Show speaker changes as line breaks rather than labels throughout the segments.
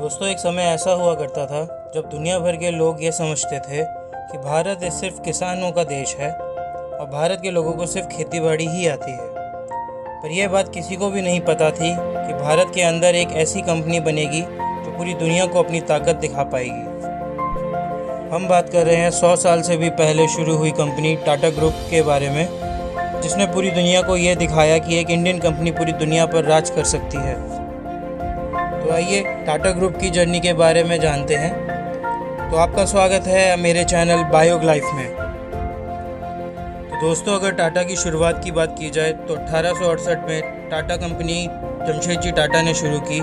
दोस्तों, एक समय ऐसा हुआ करता था जब दुनिया भर के लोग ये समझते थे कि भारत सिर्फ किसानों का देश है और भारत के लोगों को सिर्फ खेतीबाड़ी ही आती है। पर यह बात किसी को भी नहीं पता थी कि भारत के अंदर एक ऐसी कंपनी बनेगी जो पूरी दुनिया को अपनी ताकत दिखा पाएगी। हम बात कर रहे हैं 100 साल से भी पहले शुरू हुई कंपनी टाटा ग्रुप के बारे में, जिसने पूरी दुनिया को ये दिखाया कि एक इंडियन कंपनी पूरी दुनिया पर राज कर सकती है। तो आइए टाटा ग्रुप की जर्नी के बारे में जानते हैं। तो आपका स्वागत है मेरे चैनल बायोग लाइफ में। तो दोस्तों, अगर टाटा की शुरुआत की बात की जाए तो 1868 में टाटा कंपनी जमशेदजी टाटा ने शुरू की।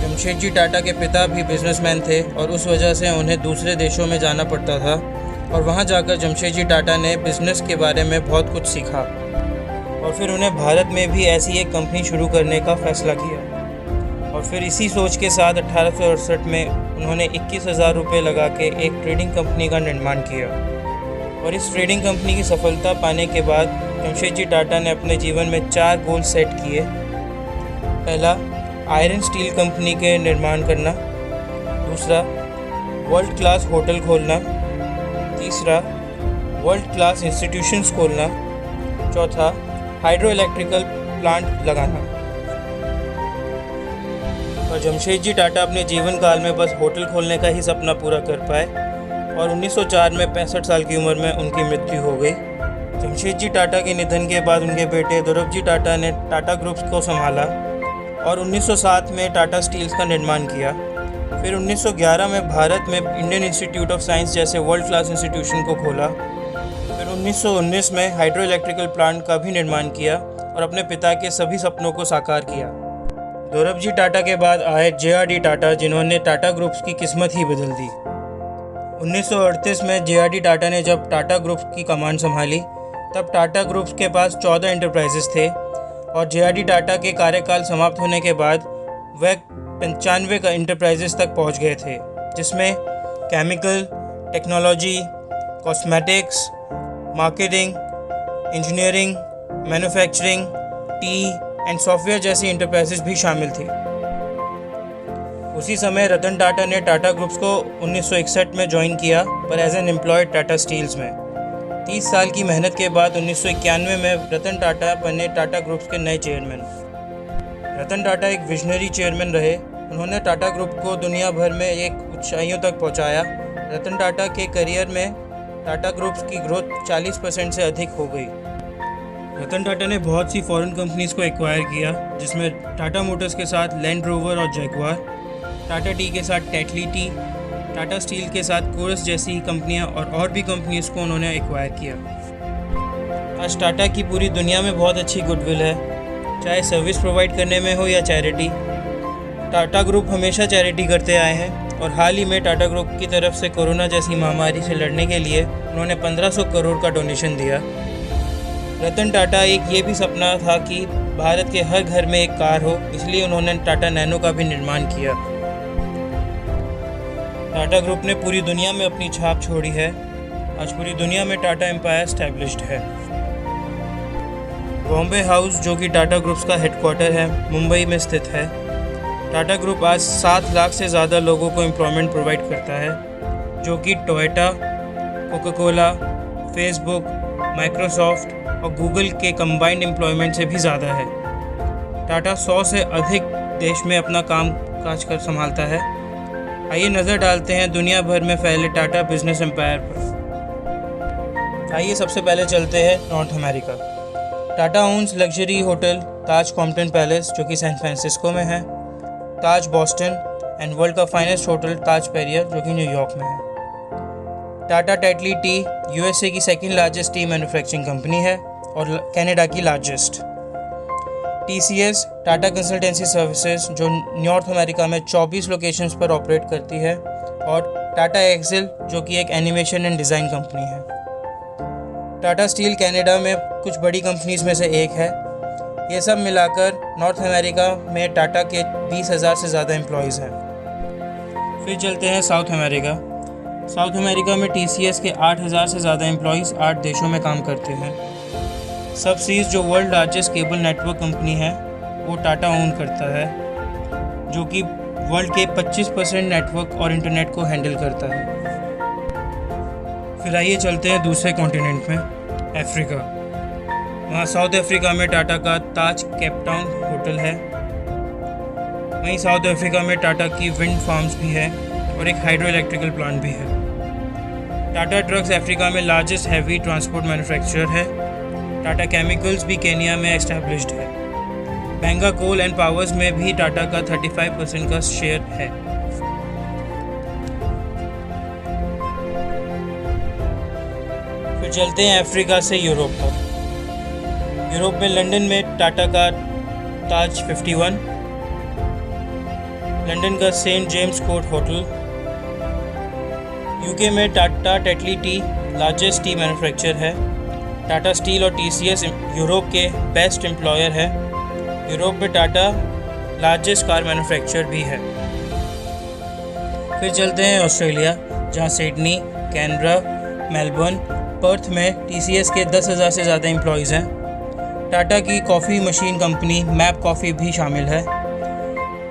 जमशेदजी टाटा के पिता भी बिजनेसमैन थे और उस वजह से उन्हें दूसरे देशों में जाना पड़ता था और वहां जाकर जमशेदजी टाटा ने बिज़नेस के बारे में बहुत कुछ सीखा और फिर उन्हें भारत में भी ऐसी एक कंपनी शुरू करने का फ़ैसला किया। और फिर इसी सोच के साथ 1868 में उन्होंने 21,000 रुपये लगा के एक ट्रेडिंग कंपनी का निर्माण किया। और इस ट्रेडिंग कंपनी की सफलता पाने के बाद जमशेदजी टाटा ने अपने जीवन में 4 गोल सेट किए। पहला, आयरन स्टील कंपनी के निर्माण करना। दूसरा, वर्ल्ड क्लास होटल खोलना। तीसरा, वर्ल्ड क्लास इंस्टीट्यूशंस खोलना। चौथा, हाइड्रो इलेक्ट्रिकल प्लांट लगाना। और जमशेदजी टाटा अपने जीवन काल में बस होटल खोलने का ही सपना पूरा कर पाए और 1904 में 65 साल की उम्र में उनकी मृत्यु हो गई। जमशेदजी टाटा के निधन के बाद उनके बेटे दोरबजी टाटा ने टाटा ग्रुप्स को संभाला और 1907 में टाटा स्टील्स का निर्माण किया। फिर 1911 में भारत में इंडियन इंस्टीट्यूट ऑफ साइंस जैसे वर्ल्ड क्लास इंस्टीट्यूशन को खोला। फिर 1919 में हाइड्रो इलेक्ट्रिकल प्लांट का भी निर्माण किया और अपने पिता के सभी सपनों को साकार किया। दोरबजी टाटा के बाद आए जे.आर.डी. टाटा, जिन्होंने टाटा ग्रुप्स की किस्मत ही बदल दी। 1938 में जे.आर.डी. टाटा ने जब टाटा ग्रुप्स की कमान संभाली तब टाटा ग्रुप्स के पास 14 एंटरप्राइजेस थे और जे.आर.डी. टाटा के कार्यकाल समाप्त होने के बाद वह 95 एंटरप्राइजेस तक पहुंच गए थे, जिसमें chemical, technology, cosmetics, marketing, engineering, manufacturing, T and software जैसी इंटरप्राइजेस भी शामिल थी। उसी समय रतन टाटा ने टाटा ग्रुप्स को 1961 में ज्वाइन किया, पर as an employed Tata Steels में। 30 साल की मेहनत के बाद 1991 में रतन टाटा बने टाटा ग्रुप्स के नए चेयरमैन। रतन टाटा एक विजनरी चेयरमैन रहे। उन्होंने टाटा ग्रुप को दुनिया भर में एक ऊंचाइयों तक पहुंचाया। रतन टाटा के करियर में टाटा ग्रुप्स की ग्रोथ 40% से अधिक हो गई। रतन टाटा ने बहुत सी फॉरेन कंपनीज़ को एक्वायर किया, जिसमें टाटा मोटर्स के साथ लैंड रोवर और जैगवार, टाटा टी के साथ टेटली टी, टाटा स्टील के साथ कोरस जैसी कंपनियां और भी कंपनीज़ को उन्होंने एक्वायर किया। आज टाटा की पूरी दुनिया में बहुत अच्छी गुडविल है, चाहे सर्विस प्रोवाइड करने में हो या चैरिटी। टाटा ग्रुप हमेशा चैरिटी करते आए हैं और हाल ही में टाटा ग्रुप की तरफ से कोरोना जैसी महामारी से लड़ने के लिए उन्होंने 1500 करोड़ का डोनेशन दिया। रतन टाटा एक ये भी सपना था कि भारत के हर घर में एक कार हो, इसलिए उन्होंने टाटा नैनो का भी निर्माण किया। टाटा ग्रुप ने पूरी दुनिया में अपनी छाप छोड़ी है। आज पूरी दुनिया में टाटा एम्पायर स्टैब्लिश्ड है। बॉम्बे हाउस, जो कि टाटा ग्रुप्स का हेडक्वार्टर है, मुंबई में स्थित है। टाटा ग्रुप आज 7 लाख से ज़्यादा लोगों को एम्प्लॉयमेंट प्रोवाइड करता है, जो कि Toyota, Coca Cola, Facebook, Microsoft और गूगल के कंबाइंड एम्प्लॉयमेंट से भी ज़्यादा है। टाटा 100 से अधिक देश में अपना काम काज कर संभालता है। आइए नज़र डालते हैं दुनिया भर में फैले टाटा बिजनेस एम्पायर पर। आइए सबसे पहले चलते हैं North America. Tata owns luxury hotel Taj Campton Place, जो कि सैन फ्रांसिस्को में है, ताज बॉस्टन एंड वर्ल्ड का फाइनेस्ट होटल ताज पेरियर, जो कि न्यूयॉर्क में है। टाटा टेटली टी यूएसए की second largest tea manufacturing company है और कनाडा की largest. TCS Tata Consultancy Services, जो नॉर्थ अमेरिका में 24 लोकेशंस पर ऑपरेट करती है, और टाटा एक्सेल, जो कि एक एनिमेशन एंड डिज़ाइन कंपनी है। टाटा स्टील कनाडा में कुछ बड़ी कंपनीज में से एक है। ये सब मिलाकर नॉर्थ अमेरिका में टाटा के 20,000 से ज़्यादा एम्प्लॉयज़ हैं। फिर चलते हैं साउथ अमेरिका। साउथ अमेरिका में टीसीएस के 8,000 से ज़्यादा एम्प्लॉयज़ 8 देशों में काम करते हैं। सबसीज, जो world largest cable network company है, वो टाटा ओन करता है। जो कि वर्ल्ड के 25% नेटवर्क और इंटरनेट को हैंडल करता है। फिर आइए चलते हैं दूसरे कॉन्टिनेंट में, अफ्रीका। वहाँ साउथ अफ्रीका में टाटा का ताज केप टाउन होटल है। वहीं साउथ अफ्रीका में टाटा की विंड फार्म्स भी है और एक हाइड्रो इलेक्ट्रिकल प्लांट भी है। टाटा ट्रक्स अफ्रीका में लार्जेस्ट हैवी ट्रांसपोर्ट मैन्युफैक्चरर है। टाटा केमिकल्स भी केनिया में एस्टैब्लिश्ड है। बेंगा कोल एंड पावर्स में भी टाटा का 35% का शेयर है। फिर चलते हैं अफ्रीका से यूरोप तक। यूरोप में लंदन में टाटा का ताज 51, लंदन का St James Court hotel. UK में Tata Tetley tea largest tea manufacturer है। टाटा स्टील और टीसीएस यूरोप के बेस्ट एम्प्लॉयर है। यूरोप में टाटा लार्जेस्ट कार मैन्युफैक्चरर भी है। फिर चलते हैं ऑस्ट्रेलिया, जहां सिडनी, कैनबरा, मेलबर्न, पर्थ में टीसीएस के 10,000 से ज़्यादा एम्प्लॉयज़ हैं। टाटा की coffee machine company map coffee भी शामिल है।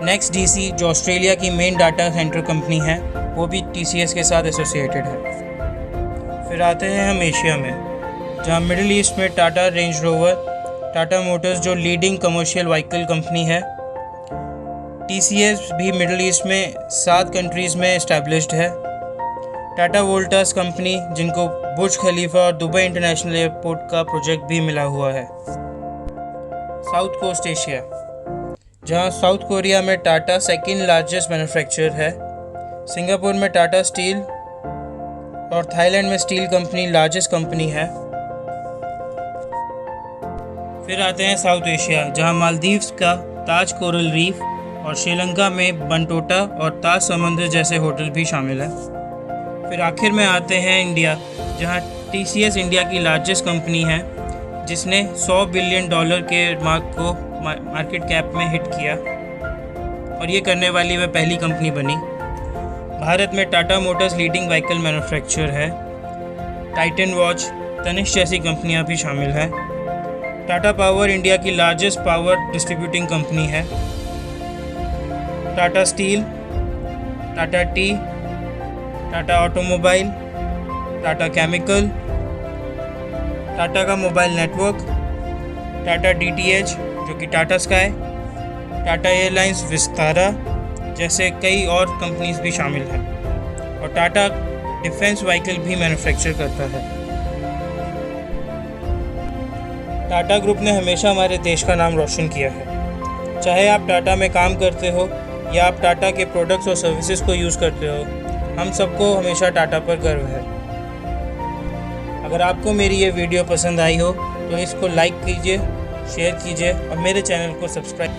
नेक्स्ट डीसी, जो ऑस्ट्रेलिया की मेन डाटा सेंटर कंपनी है, वो भी टीसीएस के साथ एसोसिएटेड है। फिर आते हैं हम एशिया में, जहाँ मिडिल ईस्ट में Tata range rover, Tata Motors जो लीडिंग कमर्शियल व्हीकल कंपनी है। टीसीएस भी मिडिल ईस्ट में 7 कंट्रीज़ में इस्टेब्लिश्ड है। टाटा वोल्टास कंपनी, जिनको बुर्ज खलीफा और दुबई इंटरनेशनल एयरपोर्ट का प्रोजेक्ट भी मिला हुआ है। साउथ कोस्ट एशिया, जहाँ साउथ कोरिया में टाटा सेकेंड लार्जेस्ट मैन्युफैक्चरर है। सिंगापुर में टाटा स्टील और थाईलैंड में स्टील कंपनी लार्जेस्ट कंपनी है। फिर आते हैं साउथ एशिया, जहां मालदीव्स का ताज कोरल रीफ और श्रीलंका में बनटोटा और ताज समंदर जैसे होटल भी शामिल है। फिर आखिर में आते हैं इंडिया, जहां टीसीएस इंडिया की लार्जेस्ट कंपनी है, जिसने $100 बिलियन के मार्क को मार्केट कैप में हिट किया और ये करने वाली वह पहली कंपनी बनी। भारत में Tata Motors leading vehicle manufacturer है। टाइटन वॉच, तनिष्क जैसी कंपनियां भी शामिल हैं। टाटा पावर इंडिया की लार्जेस्ट पावर डिस्ट्रीब्यूटिंग कंपनी है। Tata steel, Tata T, Tata automobile, Tata chemical, Tata का मोबाइल नेटवर्क, टाटा डीटीएच जो कि टाटा स्काई, टाटा एयरलाइंस विस्तारा जैसे कई और कंपनीज भी शामिल हैं। और टाटा डिफेंस व्हीकल भी मैन्युफैक्चर करता है। टाटा ग्रुप ने हमेशा हमारे देश का नाम रोशन किया है। चाहे आप टाटा में काम करते हो या आप टाटा के प्रोडक्ट्स और सर्विसेज को यूज़ करते हो, हम सबको हमेशा टाटा पर गर्व है। अगर आपको मेरी ये वीडियो पसंद आई हो तो इसको लाइक कीजिए, शेयर कीजिए और मेरे चैनल को सब्सक्राइब